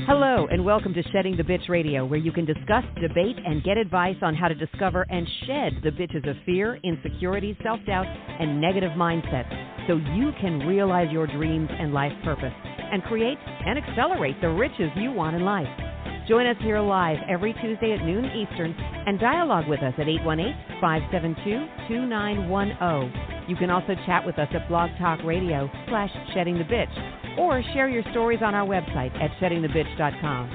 Hello, and welcome to Shedding the Bitch Radio, where you can discuss, debate, and get advice on how to discover and shed the bitches of fear, insecurity, self-doubt, and negative mindsets so you can realize your dreams and life purpose and create and accelerate the riches you want in life. Join us here live every Tuesday at noon Eastern and dialogue with us at 818-572-2910. You can also chat with us at Blog Talk Radio /SheddingTheBitch or share your stories on our website at sheddingthebitch.com.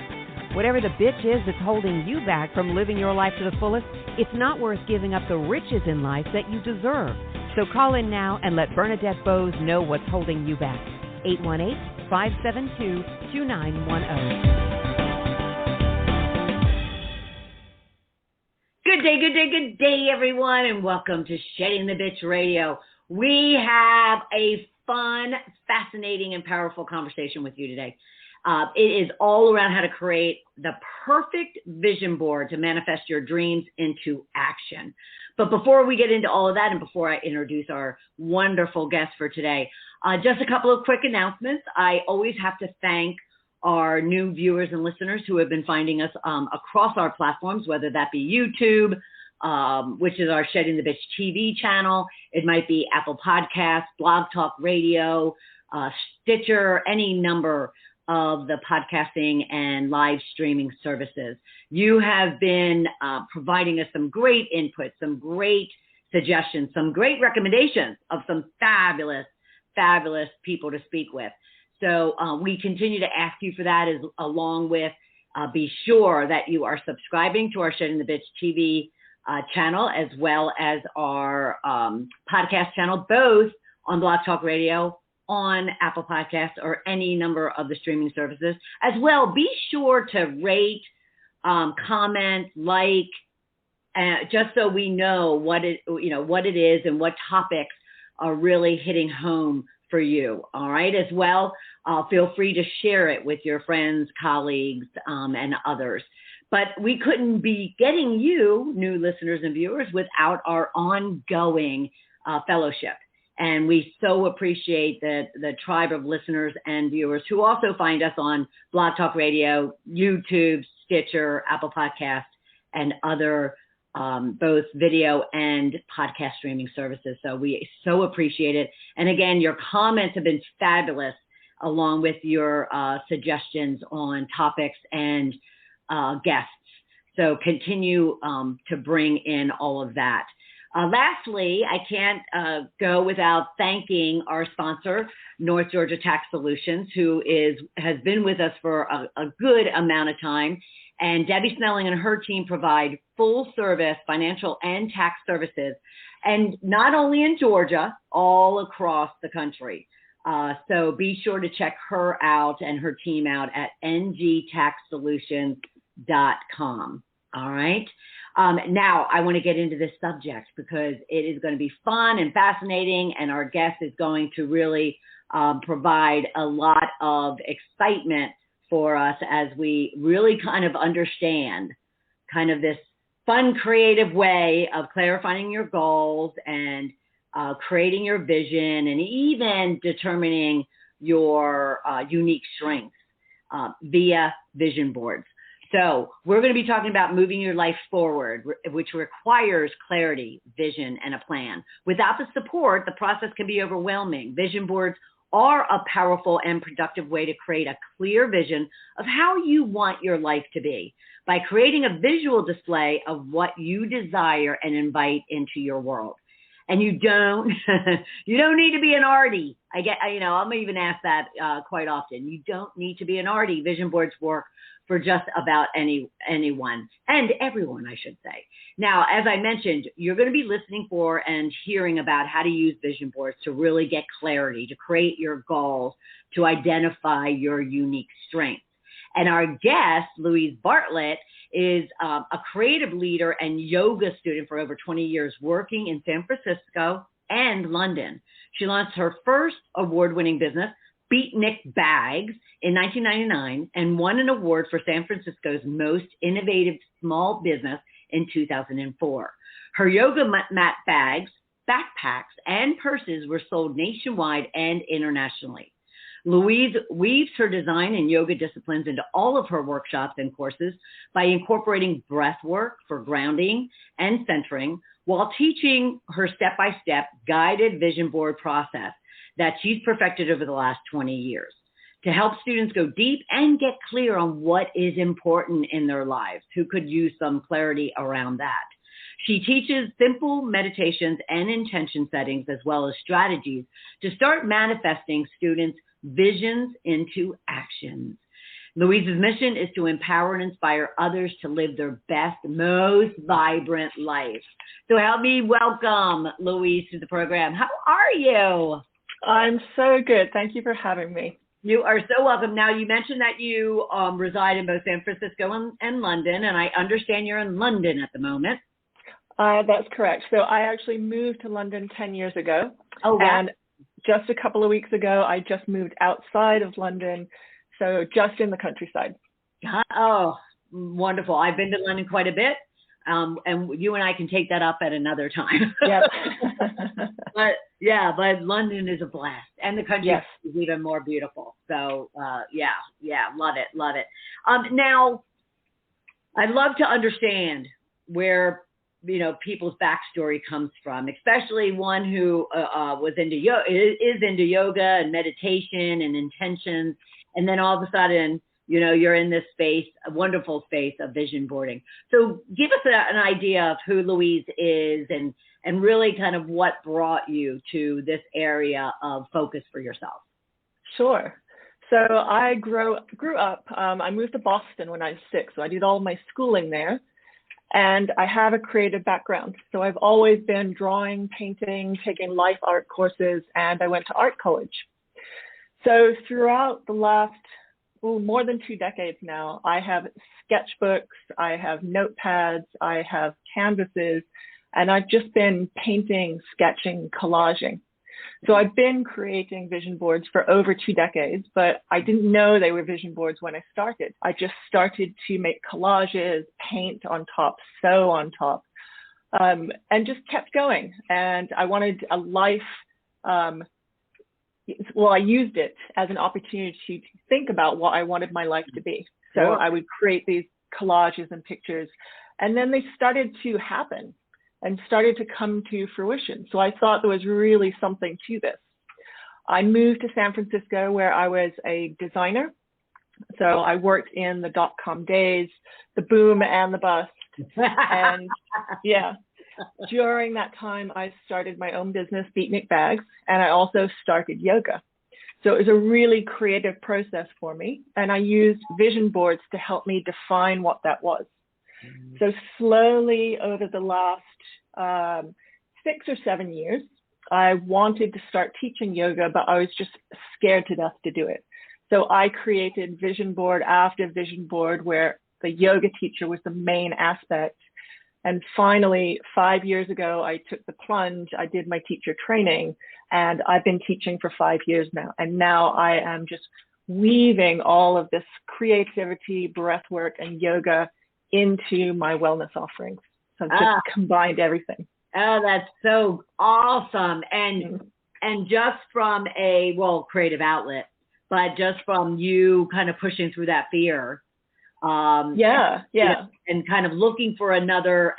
Whatever the bitch is that's holding you back from living your life to the fullest, it's not worth giving up the riches in life that you deserve. So call in now and let Bernadette Bose know what's holding you back. 818-572-2910. Good day, everyone, and welcome to Shedding the Bitch Radio. We have a fun, fascinating, and powerful conversation with you today. It is all around how to create the perfect vision board to manifest your dreams into action. But before we get into all of that, and before I introduce our wonderful guest for today, just a couple of quick announcements. I always have to thank our new viewers and listeners who have been finding us across our platforms, whether that be YouTube, which is our Shedding the Bitch TV channel. It might be Apple Podcasts, Blog Talk Radio, Stitcher, any number of the podcasting and live streaming services. You have been providing us some great input, some great suggestions, some great recommendations of some fabulous people to speak with. So we continue to ask you for that, along with be sure that you are subscribing to our Shedding the Bitch TV channel, as well as our podcast channel, both on Blog Talk Radio, on Apple Podcasts, or any number of the streaming services. As well, be sure to rate, comment, like, just so we know what it is and what topics are really hitting home for you. All right. As well, feel free to share it with your friends, colleagues, and others. But we couldn't be getting you, new listeners and viewers, without our ongoing fellowship. And we so appreciate the tribe of listeners and viewers who also find us on Blog Talk Radio, YouTube, Stitcher, Apple Podcasts, and other both video and podcast streaming services. So we so appreciate it. And again, your comments have been fabulous, along with your suggestions on topics and guests. So continue to bring in all of that. Lastly, I can't go without thanking our sponsor, North Georgia Tax Solutions, who has been with us for a good amount of time. And Debbie Snelling and her team provide full service financial and tax services, and not only in Georgia, all across the country. So be sure to check her out and her team out at ngtaxsolutions.com. All right. Now I want to get into this subject because it is going to be fun and fascinating, and our guest is going to really provide a lot of excitement for us as we really kind of understand kind of this fun, creative way of clarifying your goals and creating your vision, and even determining your unique strengths via vision boards. So we're going to be talking about moving your life forward, which requires clarity, vision, and a plan. Without the support, the process can be overwhelming. Vision boards are a powerful and productive way to create a clear vision of how you want your life to be by creating a visual display of what you desire and invite into your world. And you don't need to be an arty. I'm even asked that quite often. You don't need to be an arty. Vision boards work for just about anyone and everyone, I should say. Now, as I mentioned, you're going to be listening for and hearing about how to use vision boards to really get clarity, to create your goals, to identify your unique strengths. And our guest, Louise Bartlett, is a creative leader and yoga student for over 20 years, working in San Francisco and London. She launched her first award-winning business, Beatnik Bags, in 1999, and won an award for San Francisco's most innovative small business in 2004. Her yoga mat bags, backpacks, and purses were sold nationwide and internationally. Louise weaves her design and yoga disciplines into all of her workshops and courses by incorporating breath work for grounding and centering while teaching her step-by-step guided vision board process that she's perfected over the last 20 years to help students go deep and get clear on what is important in their lives, who could use some clarity around that. She teaches simple meditations and intention settings, as well as strategies to start manifesting students' visions into actions. Louise's mission is to empower and inspire others to live their best, most vibrant life. So help me welcome Louise to the program. How are you? I'm so good. Thank you for having me. You are so welcome. Now, you mentioned that you reside in both San Francisco and London, and I understand you're in London at the moment. That's correct. So I actually moved to London 10 years ago. Oh, wow. And just a couple of weeks ago, I just moved outside of London, so just in the countryside. Oh, wonderful. I've been to London quite a bit, and you and I can take that up at another time. Yep. but London is a blast, and the country Yes. is even more beautiful. So, love it. Now, I'd love to understand where people's backstory comes from, especially one who is into yoga and meditation and intentions, and then all of a sudden, you're in this space, a wonderful space of vision boarding. So give us an idea of who Louise is and really kind of what brought you to this area of focus for yourself. Sure. So I grew up, I moved to Boston when I was 6, so I did all my schooling there. And I have a creative background. So I've always been drawing, painting, taking life art courses, and I went to art college. So throughout the last, more than 2 decades now, I have sketchbooks, I have notepads, I have canvases, and I've just been painting, sketching, collaging. So I've been creating vision boards for over 2 decades, but I didn't know they were vision boards when I started. I just started to make collages, paint on top, sew on top, and just kept going. And I wanted a life, I used it as an opportunity to think about what I wanted my life to be. So Sure. I would create these collages and pictures, and then they started to happen and started to come to fruition. So I thought there was really something to this. I moved to San Francisco where I was a designer. So I worked in the dot-com days, the boom and the bust. And during that time, I started my own business, Beatnik Bags, and I also started yoga. So it was a really creative process for me. And I used vision boards to help me define what that was. So slowly over the last 6 or 7 years, I wanted to start teaching yoga, but I was just scared to death to do it. So I created vision board after vision board where the yoga teacher was the main aspect. And finally, 5 years ago, I took the plunge. I did my teacher training, and I've been teaching for 5 years now. And now I am just weaving all of this creativity, breath work, and yoga into my wellness offerings. So I've just combined everything. Oh, that's so awesome. And just from a, creative outlet, but just from you kind of pushing through that fear. And kind of looking for another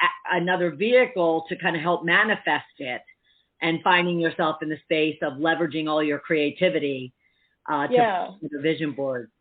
vehicle to kind of help manifest it, and finding yourself in the space of leveraging all your creativity to the vision board.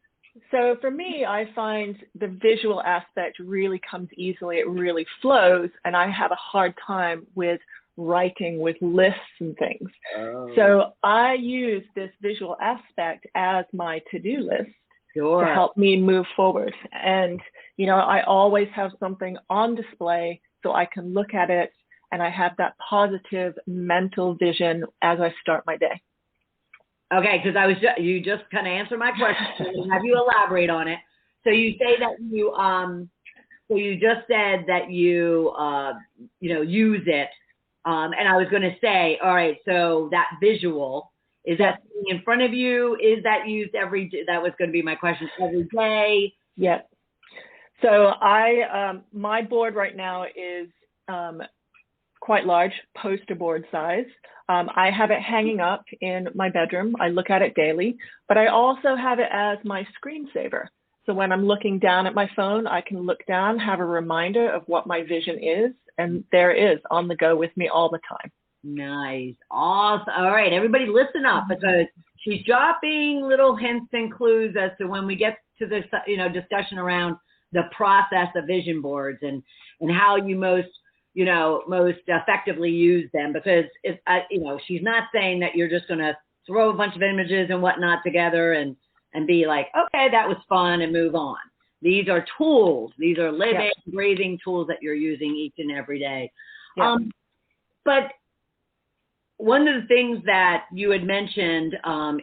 So for me, I find the visual aspect really comes easily. It really flows, and I have a hard time with writing with lists and things. Oh. So I use this visual aspect as my to-do list to help me move forward. And, I always have something on display so I can look at it, and I have that positive mental vision as I start my day. Okay, because you just kind of answered my question. Have you elaborate on it? So you say that you just said that you use it, and I was going to say, all right, so that visual, is that in front of you? Is that used every day? That was going to be my question. Every day? Yeah. So my board right now is quite large, poster board size. I have it hanging up in my bedroom. I look at it daily, but I also have it as my screensaver. So when I'm looking down at my phone, I can look down, have a reminder of what my vision is, and there it is on the go with me all the time. Nice. Awesome. All right, everybody listen up, because she's dropping little hints and clues as to when we get to this, discussion around the process of vision boards and how you most effectively use them, because she's not saying that you're just going to throw a bunch of images and whatnot together and be like, okay, that was fun, and move on. These are tools. These are living, breathing tools that you're using each and every day. But one of the things that you had mentioned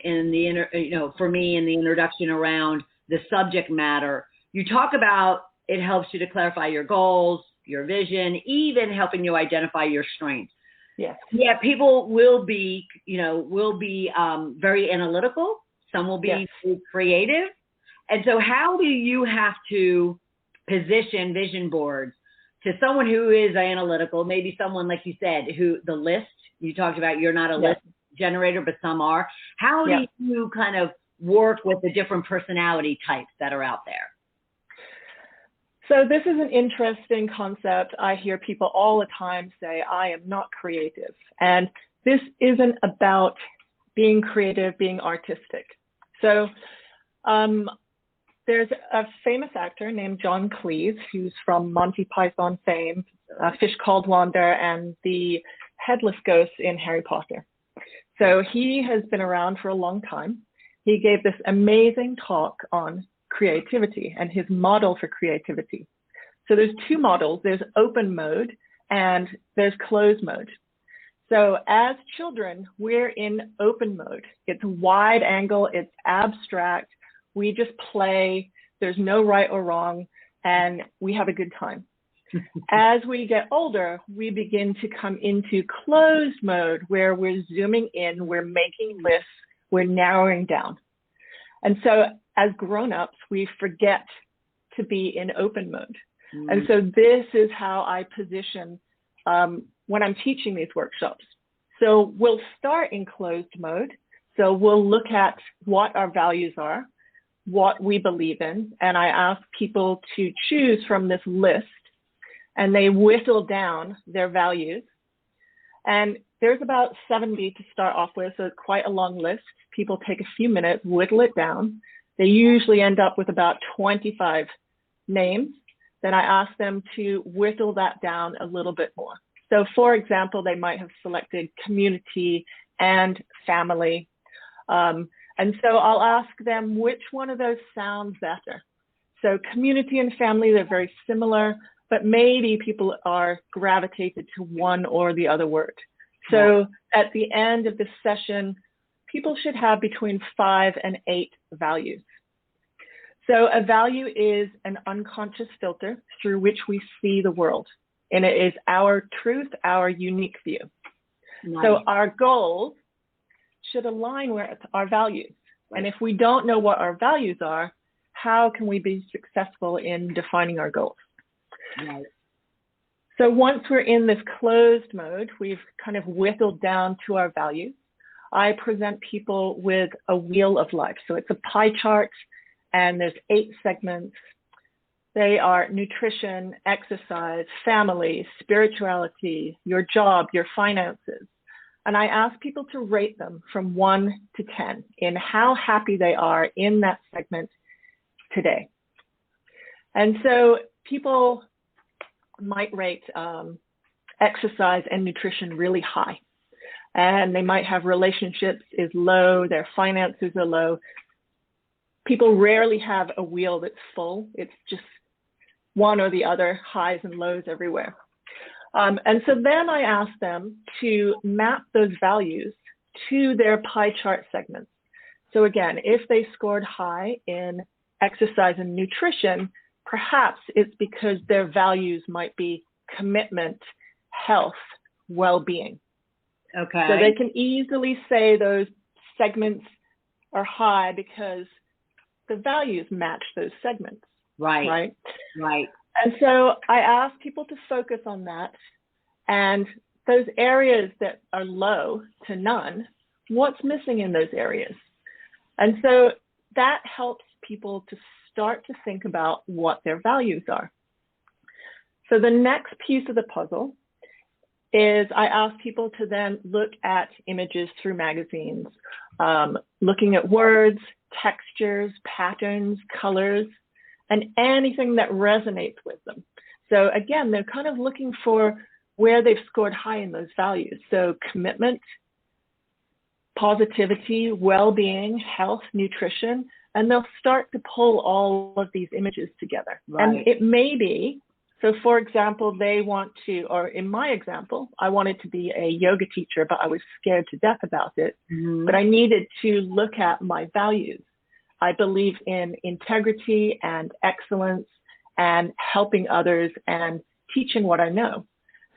in the for me in the introduction around the subject matter, you talk about it helps you to clarify your goals, your vision, even helping you identify your strengths. Yes. Yeah, people will be very analytical. Some will be creative. And so how do you have to position vision boards to someone who is analytical, maybe someone, like you said, who the list, you talked about, you're not a list generator, but some are. How do you kind of work with the different personality types that are out there? So this is an interesting concept. I hear people all the time say, I am not creative. And this isn't about being creative, being artistic. So there's a famous actor named John Cleese, who's from Monty Python fame, Fish Called Wanda, and the Headless Ghost in Harry Potter. So he has been around for a long time. He gave this amazing talk on creativity and his model for creativity. So there's two models. There's open mode and there's closed mode. So as children, we're in open mode. It's wide angle, it's abstract. We just play. There's no right or wrong, and we have a good time. As we get older, we begin to come into closed mode, where we're zooming in, we're making lists, we're narrowing down. And so as grown-ups, we forget to be in open mode. And so this is how I position when I'm teaching these workshops. So we'll start in closed mode. So we'll look at what our values are, what we believe in, and I ask people to choose from this list, and they whittle down their values. And there's about 70 to start off with, so it's quite a long list. People take a few minutes, whittle it down. They usually end up with about 25 names. Then I ask them to whittle that down a little bit more. So for example, they might have selected community and family. And so I'll ask them which one of those sounds better. So community and family, they're very similar, but maybe people are gravitated to one or the other word. So at the end of this session, people should have between 5 and 8 values. So a value is an unconscious filter through which we see the world. And it is our truth, our unique view. Nice. So our goals should align with our values. Right. And if we don't know what our values are, how can we be successful in defining our goals? Right. So once we're in this closed mode, we've kind of whittled down to our values. I present people with a wheel of life. So it's a pie chart, and there's 8 segments. They are nutrition, exercise, family, spirituality, your job, your finances. And I ask people to rate them from 1 to 10 in how happy they are in that segment today. And so people might rate exercise and nutrition really high. And they might have relationships is low, their finances are low. People rarely have a wheel that's full. It's just one or the other, highs and lows everywhere. And so then I ask them to map those values to their pie chart segments. So again, if they scored high in exercise and nutrition, perhaps it's because their values might be commitment, health, well-being. Okay. So they can easily say those segments are high because the values match those segments. Right. Right. Right. And so I ask people to focus on that and those areas that are low to none, what's missing in those areas? And so that helps people to start to think about what their values are. So the next piece of the puzzle is I ask people to then look at images through magazines, looking at words, textures, patterns, colors, and anything that resonates with them. So again, they're kind of looking for where they've scored high in those values. So commitment, positivity, well-being, health, nutrition, and they'll start to pull all of these images together. Right. And it may be, so for example, they want to, or in my example, I wanted to be a yoga teacher, but I was scared to death about it. Mm-hmm. But I needed to look at my values. I believe in integrity and excellence and helping others and teaching what I know.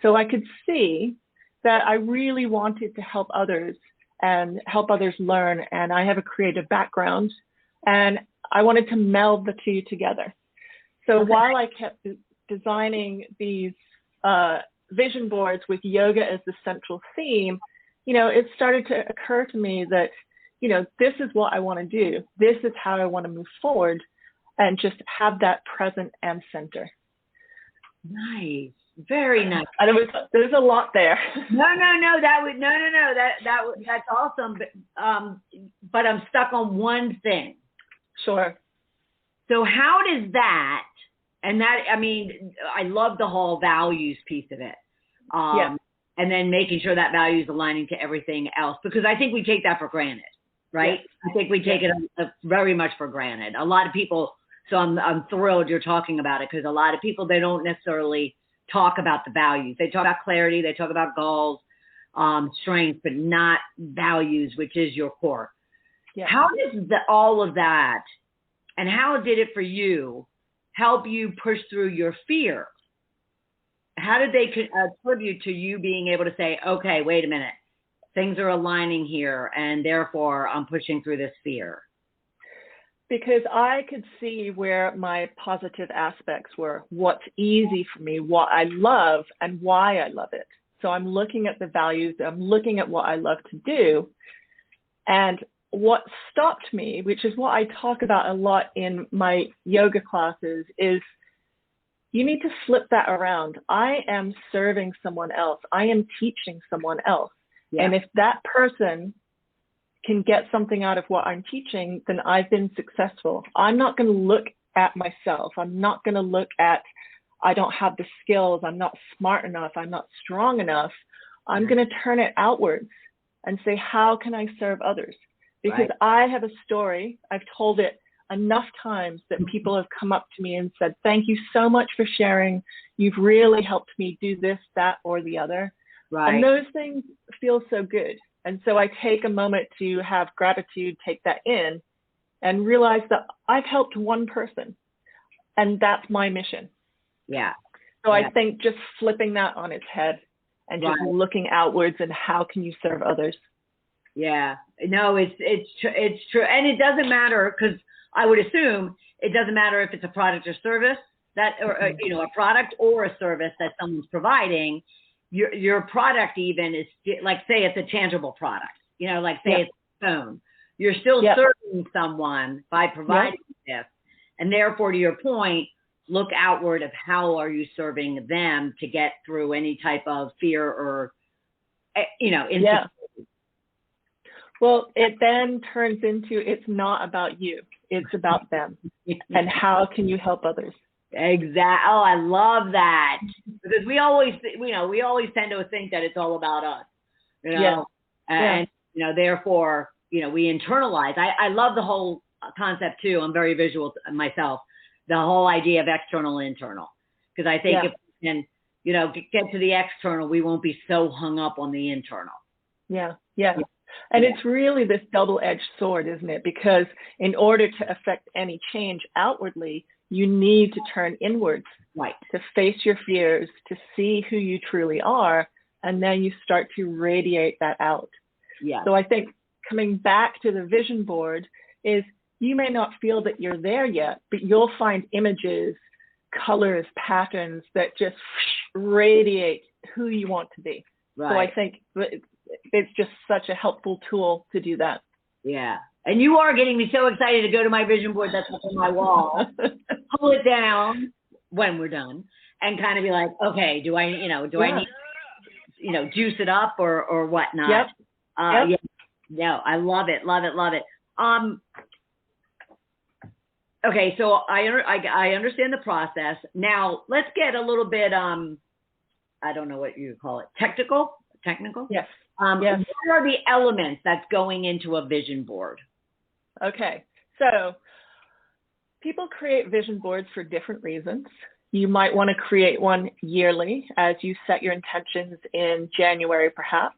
So I could see that I really wanted to help others and help others learn. And I have a creative background and I wanted to meld the two together. So while I kept designing these vision boards with yoga as the central theme, you know, it started to occur to me that, you know, this is what I want to do. This is how I want to move forward and just have that present and center. Nice. Very nice. And there's a lot there. No. That's awesome. But I'm stuck on one thing. Sure. So how does that, and that, I mean, I love the whole values piece of it. Yeah. And then making sure that value is aligning to everything else, because I think we take that for granted, right? Yes. I think we take it very much for granted. A lot of people, so I'm thrilled you're talking about it, because a lot of people, they don't necessarily talk about the values. They talk about clarity, they talk about goals, strengths, but not values, which is your core. Yeah. How does all of that, and how did it for you help you push through your fear? How did they attribute to you being able to say, okay, wait a minute, things are aligning here, and therefore I'm pushing through this fear? Because I could see where my positive aspects were, what's easy for me, what I love, and why I love it. So I'm looking at the values, I'm looking at what I love to do. And what stopped me, which is what I talk about a lot in my yoga classes, is you need to flip that around. I am serving someone else. I am teaching someone else. Yeah. And if that person can get something out of what I'm teaching, then I've been successful. I'm not going to look at myself. I'm not going to look at, I don't have the skills. I'm not smart enough. I'm not strong enough. I'm going to turn it outwards and say, how can I serve others? Because I have a story. I've told it enough times that people have come up to me and said, thank you so much for sharing. You've really helped me do this, that, or the other. Right. And those things feel so good. And so I take a moment to have gratitude, take that in, and realize that I've helped one person, and that's my mission. Yeah. So I think just flipping that on its head and just looking outwards and how can you serve others? Yeah. No, it's true. And it doesn't matter, because I would assume it doesn't matter if it's a product or service that, or, you know, a product or a service that someone's providing. Your product even is like, say it's a tangible product, you know, like say it's a phone, you're still serving someone by providing this. And therefore, to your point, look outward of how are you serving them to get through any type of fear or, you know, insecurity. Well, it then turns into, it's not about you, it's about them. And how can you help others? Exactly. Oh, I love that, because we always tend to think that it's all about us, you know, and you know, therefore, you know, we internalize. I love the whole concept too. I'm very visual myself. The whole idea of external and internal, because I think if we can, you know, get to the external, we won't be so hung up on the internal. Yeah. And it's really this double-edged sword, isn't it? Because in order to affect any change outwardly, you need to turn inwards, to face your fears, to see who you truly are, and then you start to radiate that out. Yeah. So I think coming back to the vision board is, you may not feel that you're there yet, but you'll find images, colors, patterns that just radiate who you want to be. So I think it's just such a helpful tool to do that. Yeah. And you are getting me so excited to go to my vision board that's up on my wall, pull it down when we're done, and kind of be like, okay, do I need, juice it up or whatnot? Yep. Yeah. No, I love it. Love it. Love it. Okay. So I understand the process. Now let's get a little bit, I don't know what you call it. Technical? Yes. Yes. What are the elements that's going into a vision board? Okay. So people create vision boards for different reasons. You might want to create one yearly as you set your intentions in January, perhaps,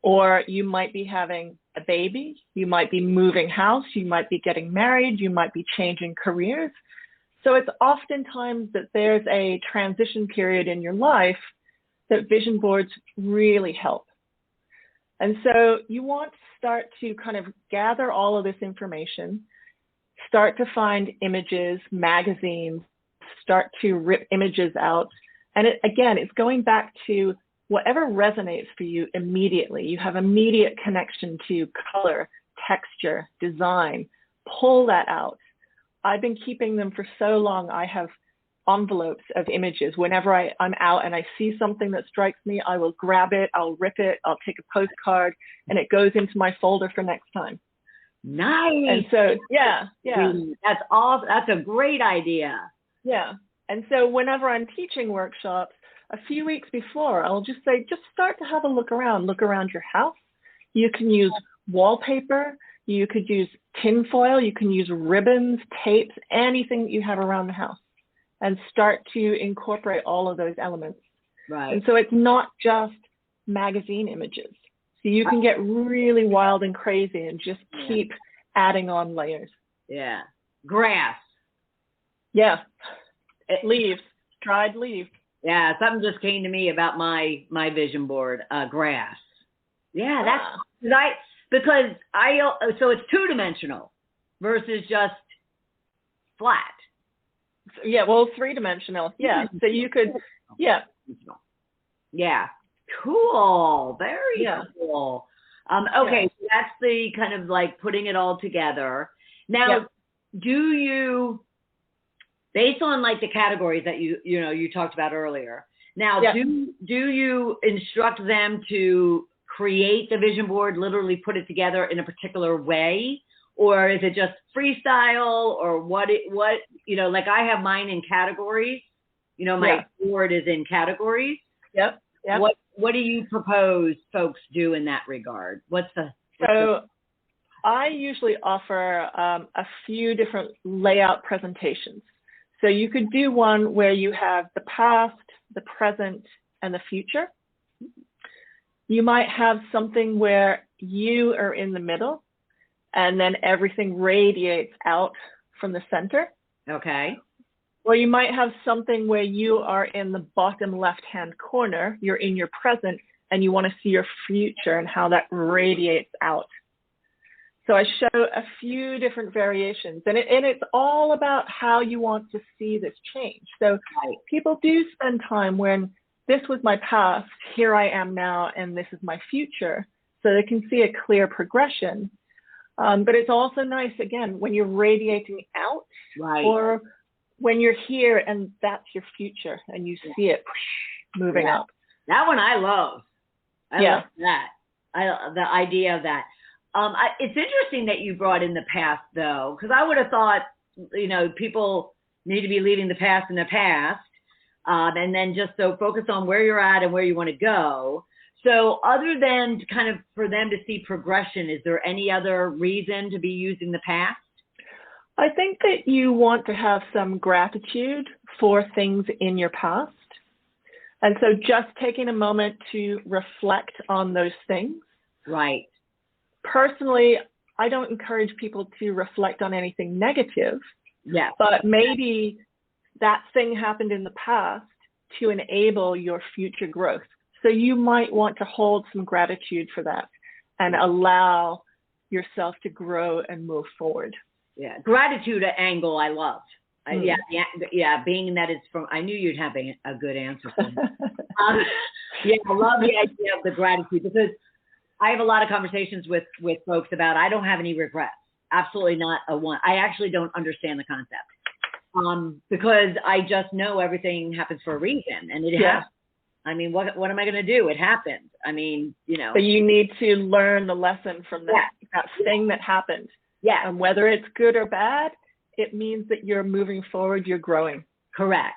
or you might be having a baby, you might be moving house, you might be getting married, you might be changing careers. So it's oftentimes that there's a transition period in your life that vision boards really help. And so you want to start to kind of gather all of this information, start to find images, magazines, start to rip images out. And it's going back to whatever resonates for you immediately. You have immediate connection to color, texture, design. Pull that out. I've been keeping them for so long. I have envelopes of images. Whenever I'm out and I see something that strikes me, I will grab it, I'll rip it, I'll take a postcard, and it goes into my folder for next time. Nice. And so, yeah. That's awesome. That's a great idea. Yeah. And so whenever I'm teaching workshops, a few weeks before, I'll just say, just start to have a look around your house. You can use wallpaper, you could use tinfoil, you can use ribbons, tapes, anything that you have around the house, and start to incorporate all of those elements. Right. And so it's not just magazine images. So you can get really wild and crazy and just keep adding on layers. Yeah. Grass. Yeah. Leaves, dried leaves. Yeah, something just came to me about my vision board, grass. Yeah, because so it's two-dimensional versus just flat. Yeah, well, three-dimensional. Yeah, so you could, yeah. Yeah, cool, very cool. Okay, so that's the kind of like putting it all together. Now, do you, based on like the categories that you talked about earlier, now do you instruct them to create the vision board, literally put it together in a particular way? Or is it just freestyle, or what, like I have mine in categories, my board is in categories. Yep. What do you propose folks do in that regard? So I usually offer a few different layout presentations. So you could do one where you have the past, the present, and the future. You might have something where you are in the middle, and then everything radiates out from the center. Okay. Or you might have something where you are in the bottom left-hand corner, you're in your present, and you want to see your future and how that radiates out. So I show a few different variations, and it's all about how you want to see this change. So people do spend time when this was my past, here I am now, and this is my future, so they can see a clear progression. But it's also nice, again, when you're radiating out, or when you're here and that's your future and you see it moving up. That one I love. I love that. The idea of that. It's interesting that you brought in the past, though, because I would have thought, people need to be leaving the past in the past, and then just so focus on where you're at and where you want to go. So other than kind of for them to see progression, is there any other reason to be using the past? I think that you want to have some gratitude for things in your past. And so just taking a moment to reflect on those things. Right. Personally, I don't encourage people to reflect on anything negative. Yeah. But maybe that thing happened in the past to enable your future growth. So you might want to hold some gratitude for that and allow yourself to grow and move forward. Yeah, gratitude angle I love. Yeah. Being that it's from, I knew you'd have a good answer for me. Yeah, I love the idea of the gratitude, because I have a lot of conversations with folks about, I don't have any regrets. Absolutely not a one. I actually don't understand the concept, because I just know everything happens for a reason, and it happens. I mean, what am I going to do? It happened. I mean, So you need to learn the lesson from that thing that happened. Yeah. And whether it's good or bad, it means that you're moving forward, you're growing. Correct.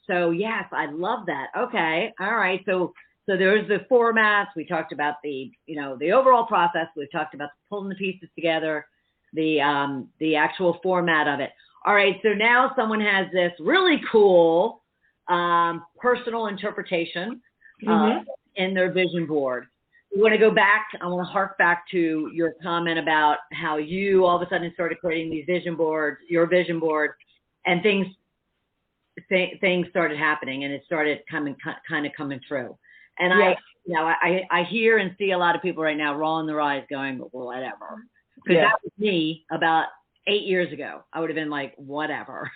So yes, I love that. Okay. All right. So there's the formats. We talked about the overall process. We've talked about pulling the pieces together, the actual format of it. All right. So now someone has this really cool personal interpretation in their vision board. We want to go back. I want to hark back to your comment about how you all of a sudden started creating these vision boards, your vision board, and things started happening, and it started kind of coming true. And I hear and see a lot of people right now rolling their eyes, going, well, whatever. Because that was me about 8 years ago. I would have been like, whatever.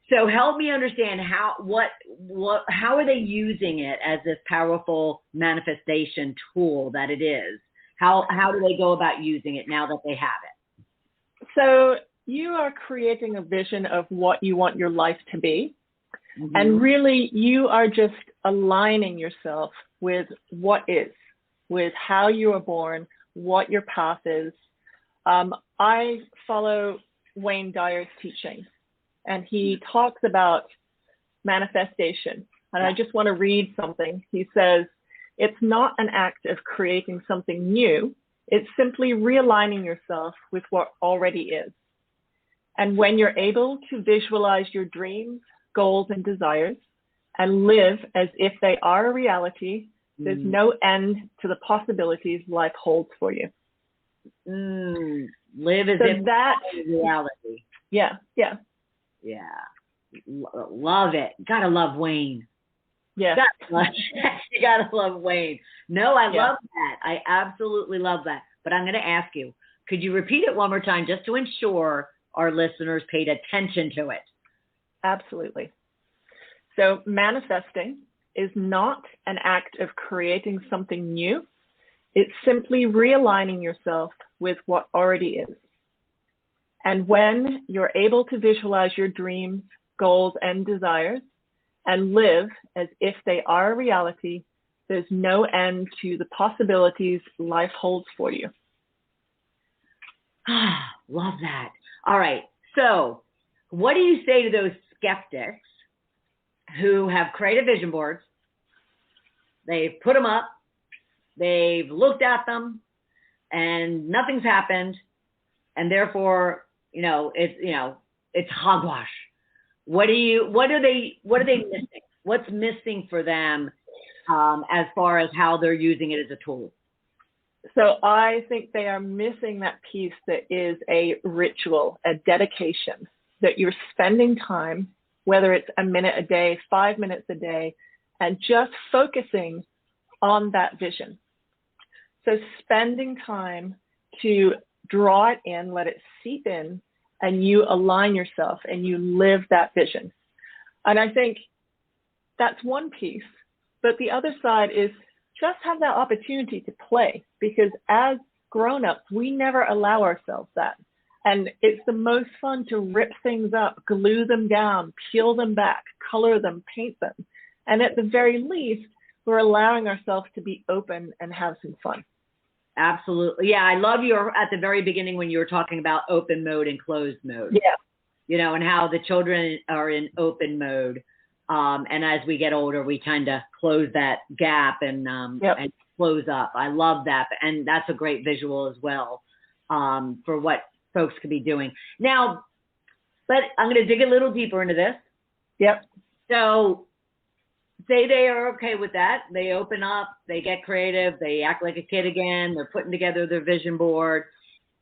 So help me understand how are they using it as this powerful manifestation tool that it is? How do they go about using it now that they have it? So you are creating a vision of what you want your life to be. And really, you are just aligning yourself with what is, with how you were born, what your path is. I follow Wayne Dyer's teaching, and he talks about manifestation. And I just want to read something. He says, it's not an act of creating something new. It's simply realigning yourself with what already is. And when you're able to visualize your dreams, goals, and desires, and live as if they are a reality, there's no end to the possibilities life holds for you. Live as if that's a reality. Yeah. Love it. Gotta love Wayne. Yeah. You gotta love Wayne. No, I love that. I absolutely love that. But I'm going to ask you, could you repeat it one more time just to ensure our listeners paid attention to it? Absolutely. So manifesting is not an act of creating something new. It's simply realigning yourself with what already is. And when you're able to visualize your dreams, goals, and desires and live as if they are a reality, there's no end to the possibilities life holds for you. Love that. All right. So what do you say to those skeptics who have created vision boards? They've put them up, they've looked at them, and nothing's happened, and therefore, it's hogwash. What are they missing? What's missing for them as far as how they're using it as a tool? So I think they are missing that piece that is a ritual, a dedication, that you're spending time, whether it's a minute a day, 5 minutes a day, and just focusing on that vision. So spending time to draw it in, let it seep in, and you align yourself and you live that vision. And I think that's one piece. But the other side is just have that opportunity to play, because as grown-ups, we never allow ourselves that. And it's the most fun to rip things up, glue them down, peel them back, color them, paint them. And at the very least, we're allowing ourselves to be open and have some fun. Absolutely. Yeah, I love at the very beginning when you were talking about open mode and closed mode. Yeah. And how the children are in open mode. And as we get older, we kind of close that gap and close up. I love that. And that's a great visual as well for what folks could be doing. Now, but I'm going to dig a little deeper into this. Yep. So say they are okay with that. They open up, they get creative, they act like a kid again, they're putting together their vision board.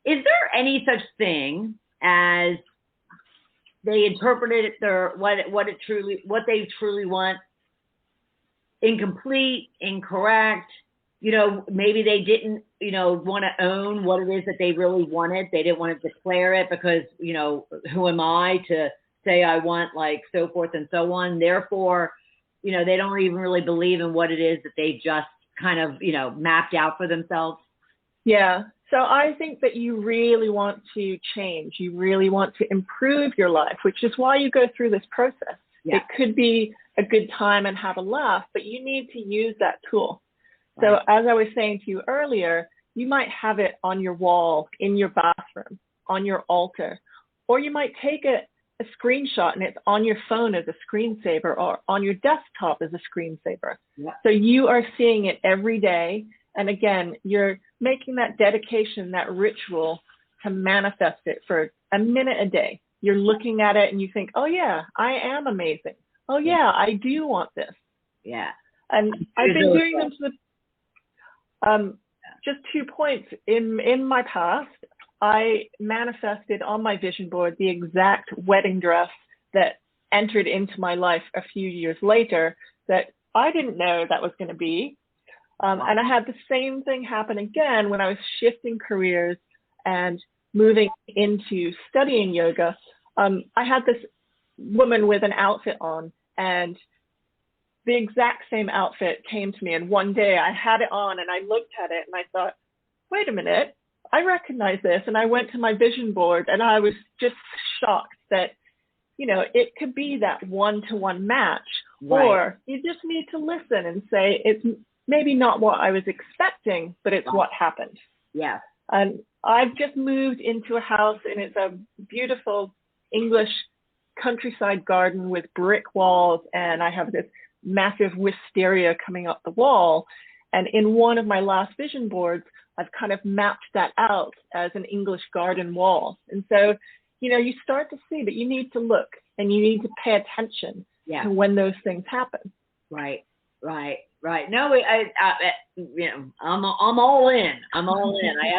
Is there any such thing as they interpreted what they truly want incomplete, incorrect? Maybe they didn't, want to own what it is that they really wanted. They didn't want to declare it because, who am I to say I want like so forth and so on. Therefore, you know, they don't even really believe in what it is that they just kind of, you know, mapped out for themselves. Yeah. So I think that you really want to change. You really want to improve your life, which is why you go through this process. Yeah. It could be a good time and have a laugh, but you need to use that tool. Right. So as I was saying to you earlier, you might have it on your wall, in your bathroom, on your altar, or you might take a screenshot and it's on your phone as a screensaver or on your desktop as a screensaver. Yeah. So you are seeing it every day. And again, you're making that dedication, that ritual to manifest it for a minute a day. You're looking at it and you think, oh yeah, I am amazing. Oh yeah, I do want this. Yeah. And I've been doing them to the, just 2 points. In my past, I manifested on my vision board the exact wedding dress that entered into my life a few years later that I didn't know that was going to be. And I had the same thing happen again when I was shifting careers and moving into studying yoga. I had this woman with an outfit on, and the exact same outfit came to me. And one day I had it on and I looked at it and I thought, wait a minute, I recognize this. And I went to my vision board and I was just shocked that, you know, it could be that one-to-one match. Right. Or you just need to listen and say, it's maybe not what I was expecting, but it's what happened. Yeah. And I've just moved into a house and it's a beautiful English countryside garden with brick walls. And I have this massive wisteria coming up the wall. And in one of my last vision boards, I've kind of mapped that out as an English garden wall. And so, you know, you start to see that you need to look and you need to pay attention to when those things happen. Right, right. Right. No, I you know, I'm all in. I'm all in. I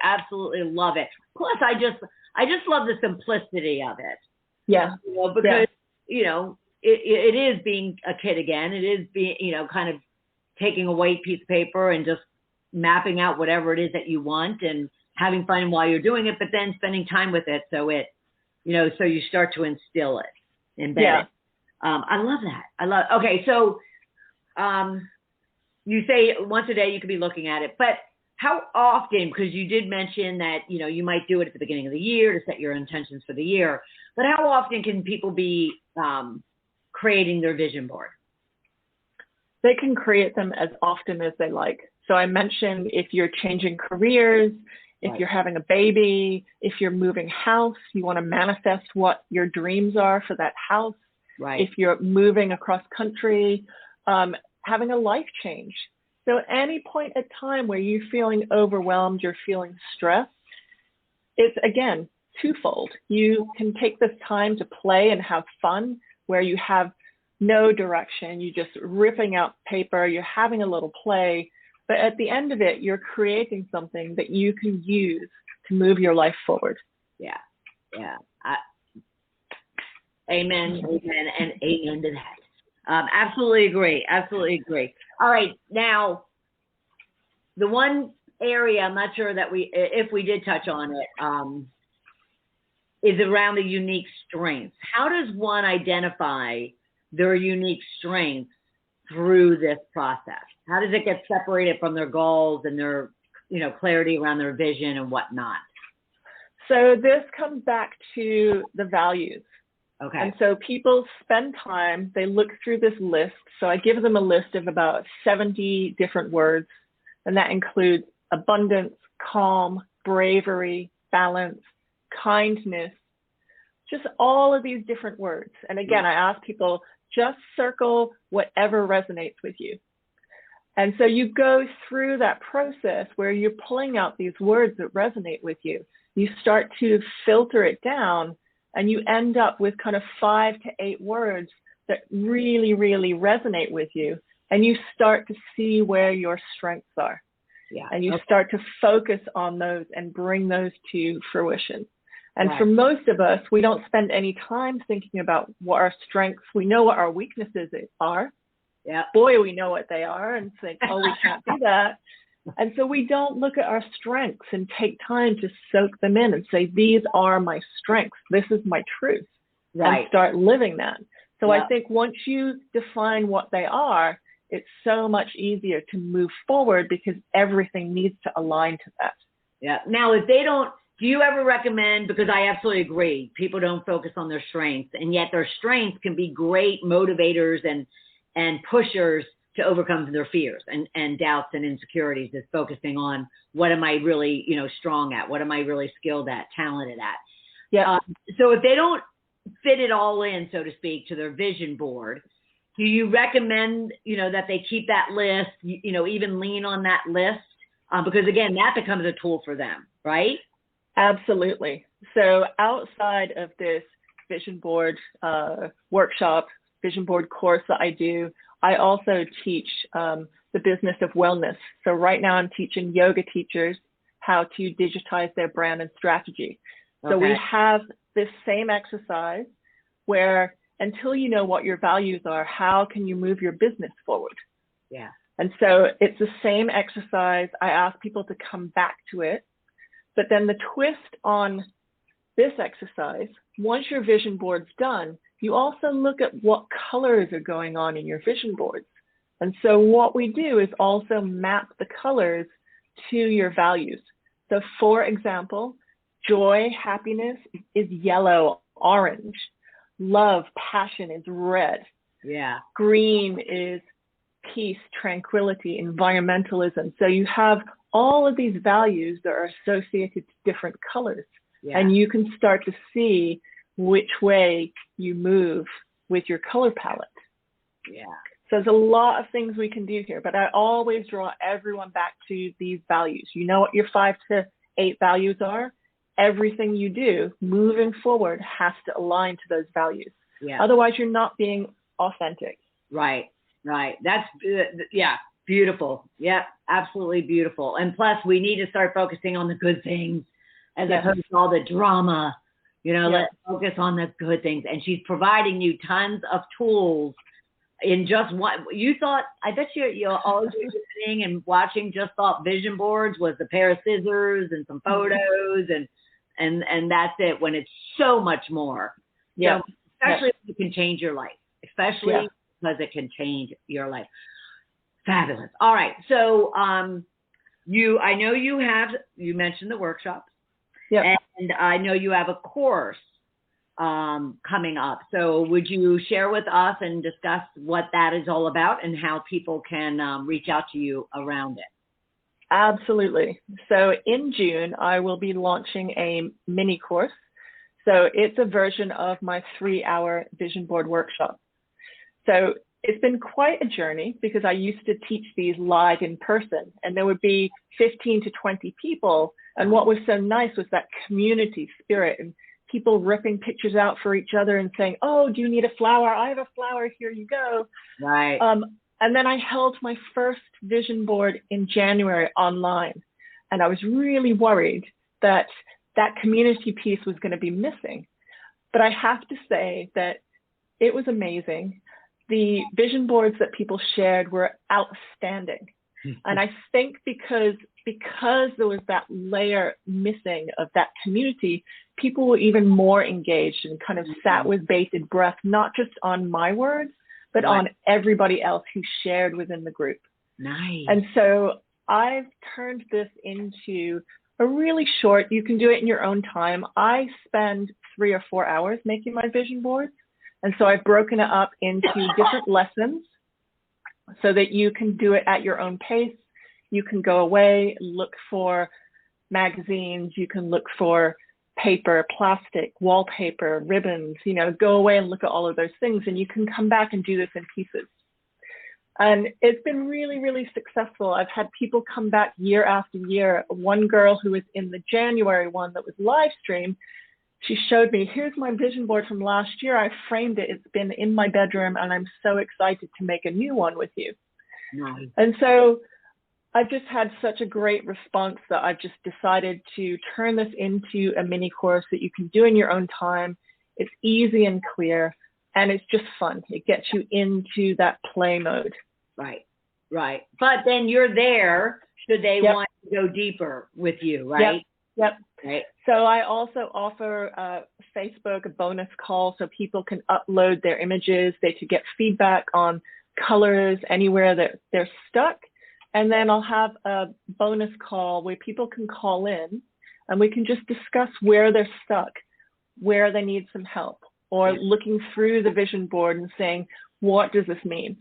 absolutely love it. Plus, I just love the simplicity of it. Yeah. You know, because you know, it is being a kid again. It is being, you know, kind of taking a white piece of paper and just mapping out whatever it is that you want and having fun while you're doing it, but then spending time with it. So it, you know, so you start to instill it, embed it. I love that. Okay, so. You say once a day you could be looking at it, but how often, because you did mention that, you know, you might do it at the beginning of the year to set your intentions for the year, but how often can people be creating their vision board? They can create them as often as they like. So I mentioned if you're changing careers, if you're having a baby, if you're moving house, you want to manifest what your dreams are for that house. Right. If you're moving across country, having a life change. So any point at time where you're feeling overwhelmed, you're feeling stressed, it's again, twofold. You can take this time to play and have fun where you have no direction. You're just ripping out paper, you're having a little play, but at the end of it, you're creating something that you can use to move your life forward. Yeah, yeah. Amen, and amen to that. Absolutely agree. Absolutely agree. All right. Now, the one area I'm not sure that if we did touch on it, is around the unique strengths. How does one identify their unique strengths through this process? How does it get separated from their goals and their, you know, clarity around their vision and whatnot? So this comes back to the values. Okay. And so people spend time, they look through this list. So I give them a list of about 70 different words, and that includes abundance, calm, bravery, balance, kindness, just all of these different words. And again, I ask people, just circle whatever resonates with you. And so you go through that process where you're pulling out these words that resonate with you. You start to filter it down, and you end up with kind of 5 to 8 words that really, really resonate with you. And you start to see where your strengths are. Yeah. And you start to focus on those and bring those to fruition. And for most of us, we don't spend any time thinking about what our strengths, we know what our weaknesses are. Yeah. Boy, we know what they are and think, oh, we can't do that. And so we don't look at our strengths and take time to soak them in and say, these are my strengths. This is my truth. right. and start living that. So Yep. I think once you define what they are, it's so much easier to move forward because everything needs to align to that. Yeah. Now, if they don't, do you ever recommend, because I absolutely agree, people don't focus on their strengths, and yet their strengths can be great motivators and pushers to overcome their fears and doubts and insecurities, is focusing on what am I really, strong at? What am I really skilled at, talented at? Yeah. So if they don't fit it all in, so to speak, to their vision board, do you recommend, that they keep that list, even lean on that list? Because again, that becomes a tool for them, right? Absolutely. So outside of this vision board workshop, vision board course that I do, I also teach the business of wellness. So right now I'm teaching yoga teachers how to digitize their brand and strategy. So Okay. we have this same exercise where until you know what your values are, how can you move your business forward? Yeah. And so it's the same exercise. I ask people to come back to it. But then the twist on this exercise, once your vision board's done, you also look at what colors are going on in your vision boards. And so what we do is also map the colors to your values. So for example, joy, happiness is yellow, orange. Love, passion is red. Yeah. Green is peace, tranquility, environmentalism. So you have all of these values that are associated to different colors. Yeah. And you can start to see which way you move with your color palette. Yeah. So there's a lot of things we can do here, but I always draw everyone back to these values. You know what your 5 to 8 values are? Everything you do moving forward has to align to those values. Yeah. Otherwise, you're not being authentic. Right. Right. That's, beautiful. Yeah, absolutely beautiful. And plus, we need to start focusing on the good things as opposed to all the drama. Let's focus on the good things. And she's providing you tons of tools in just one. You thought, I bet you all you're listening and watching just thought vision boards was a pair of scissors and some photos and that's it, when it's so much more. Yeah. So, especially if it can change your life, especially because it can change your life. Fabulous. All right. So I know you mentioned the workshops. Yeah. And I know you have a course coming up. So would you share with us and discuss what that is all about and how people can reach out to you around it? Absolutely. So in June, I will be launching a mini course. So it's a version of my 3-hour vision board workshop. So it's been quite a journey because I used to teach these live in person and there would be 15 to 20 people. And what was so nice was that community spirit and people ripping pictures out for each other and saying, oh, do you need a flower? I have a flower. Here you go. Right. And then I held my first vision board in January online. And I was really worried that that community piece was going to be missing. But I have to say that it was amazing. The vision boards that people shared were outstanding. And I think because there was that layer missing of that community, people were even more engaged and kind of sat with bated breath, not just on my words, but on everybody else who shared within the group. Nice. And so I've turned this into a really short, you can do it in your own time. I spend 3 or 4 hours making my vision boards. And so I've broken it up into different lessons so that you can do it at your own pace. You can go away, look for magazines, you can look for paper, plastic, wallpaper, ribbons, go away and look at all of those things, and you can come back and do this in pieces. And it's been really, really successful. I've had people come back year after year. One girl who was in the January one that was live streamed, she showed me, here's my vision board from last year. I framed it. It's been in my bedroom, and I'm so excited to make a new one with you. Nice. And so I've just had such a great response that I've just decided to turn this into a mini course that you can do in your own time. It's easy and clear, and it's just fun. It gets you into that play mode. Right, right. But then you're there should they want to go deeper with you, right? Yep. Right. So I also offer Facebook a bonus call so people can upload their images. They can get feedback on colors anywhere that they're stuck. And then I'll have a bonus call where people can call in and we can just discuss where they're stuck, where they need some help, or looking through the vision board and saying, what does this mean?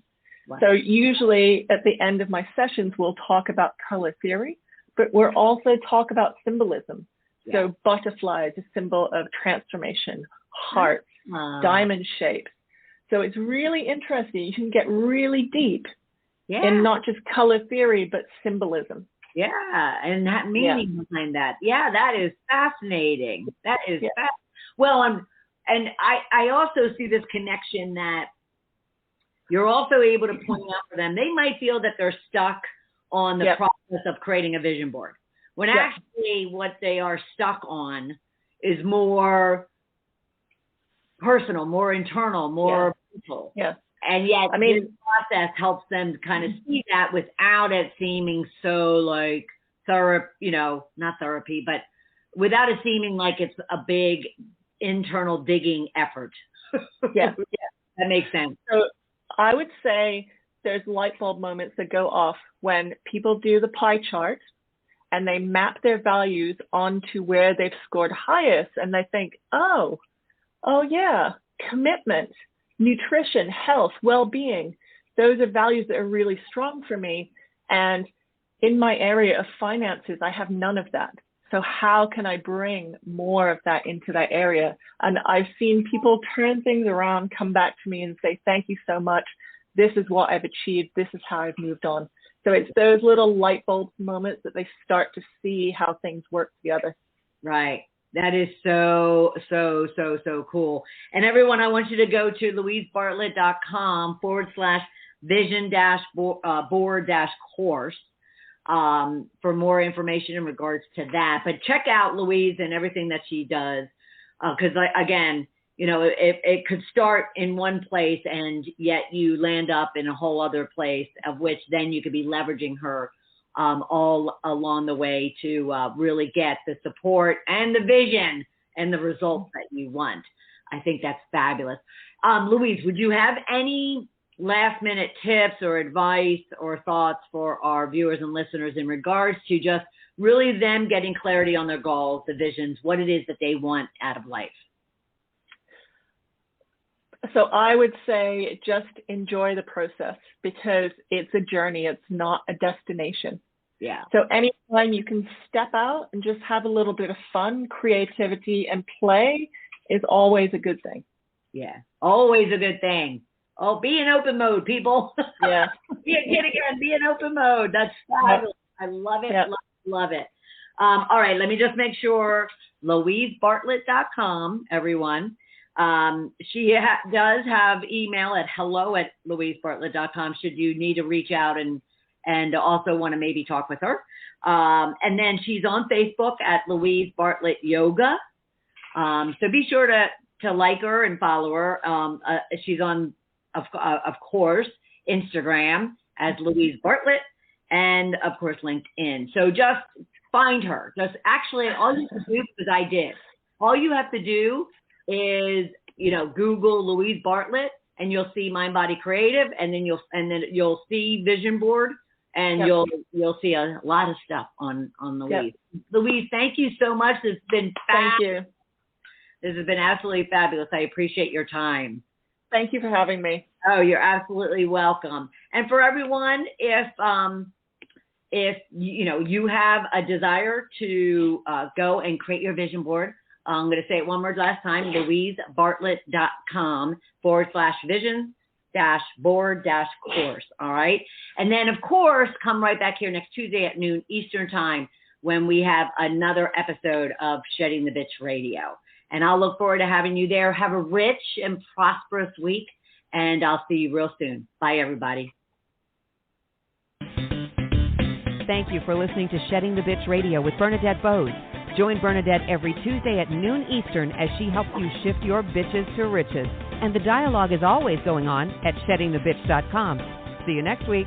Wow. So usually at the end of my sessions, we'll talk about color theory, but we'll also talk about symbolism. So butterfly is a symbol of transformation, hearts, diamond shapes. So it's really interesting. You can get really deep in not just color theory, but symbolism. Yeah, and that meaning behind that. Yeah, that is fascinating. That is well, and I also see this connection that you're also able to point out for them. They might feel that they're stuck on the process of creating a vision board, when actually what they are stuck on is more personal, more internal, more mental. Yeah. And yet this process helps them kind of see that without it seeming so like therapy, not therapy, but without it seeming like it's a big internal digging effort. That makes sense. So I would say there's light bulb moments that go off when people do the pie chart and they map their values onto where they've scored highest, and they think, oh yeah, commitment, nutrition, health, well-being, those are values that are really strong for me. And in my area of finances, I have none of that. So how can I bring more of that into that area? And I've seen people turn things around, come back to me and say, thank you so much. This is what I've achieved. This is how I've moved on. So it's those little light bulb moments that they start to see how things work together. Right. That is so cool. And everyone, I want you to go to louisebartlett.com/vision-board-course for more information in regards to that. But check out Louise and everything that she does. Because again, it could start in one place and yet you land up in a whole other place, of which then you could be leveraging her all along the way to really get the support and the vision and the results that you want. I think that's fabulous. Louise, would you have any last minute tips or advice or thoughts for our viewers and listeners in regards to just really them getting clarity on their goals, the visions, what it is that they want out of life? So I would say just enjoy the process, because it's a journey. It's not a destination. Yeah. So anytime you can step out and just have a little bit of fun, creativity, and play is always a good thing. Yeah, always a good thing. Oh, be in open mode, people. Yeah. Be a kid again. Be in open mode. That's fabulous. I love it. Yep. Love it. All right, let me just make sure. louisebartlett.com, everyone. She does have email at hello@louisebartlett.com should you need to reach out and also want to maybe talk with her. And then she's on Facebook at Louise Bartlett Yoga. So be sure to like her and follow her. She's on, of course, Instagram as Louise Bartlett, and of course LinkedIn. So just find her. Just actually, all you have to do, because I did, all you have to do is, Google Louise Bartlett, and you'll see Mind Body Creative, and then you'll see Vision Board, and you'll see a lot of stuff on Louise. Yep. Louise, thank you so much. It's been fabulous. Thank you. This has been absolutely fabulous. I appreciate your time. Thank you for having me. Oh, you're absolutely welcome. And for everyone, if you have a desire to go and create your vision board, I'm going to say it one more last time, louisebartlett.com/vision-board-course. All right. And then, of course, come right back here next Tuesday at noon Eastern time when we have another episode of Shedding the Bitch Radio. And I'll look forward to having you there. Have a rich and prosperous week, and I'll see you real soon. Bye, everybody. Thank you for listening to Shedding the Bitch Radio with Bernadette Bose. Join Bernadette every Tuesday at noon Eastern as she helps you shift your bitches to riches. And the dialogue is always going on at sheddingthebitch.com. See you next week.